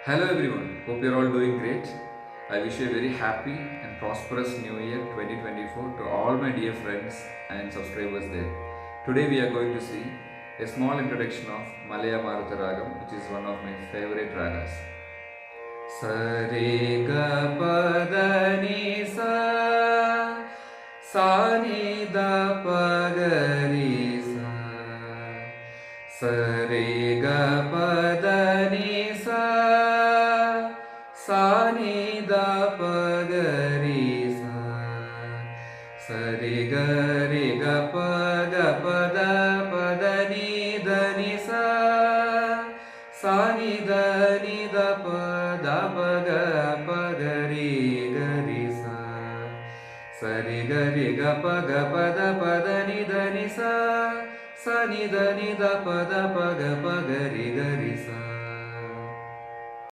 Hello everyone, hope you're all doing great. I wish you a very happy and prosperous new year 2024 to all my dear friends and subscribers there. Today we are going to see a small introduction of Malaya Maruta Ragam, which is one of my favorite ragas. Sare ga pa da ni sa, sa ni da pa ga ri sa. Sare ga pa da ni sa, sa ni da pa ga ri sa. Sare ga re ga pa da ni sa. Sa ni da pa ga ri sa. Sa ga ni sa. Sa ni da pa ga ri sa.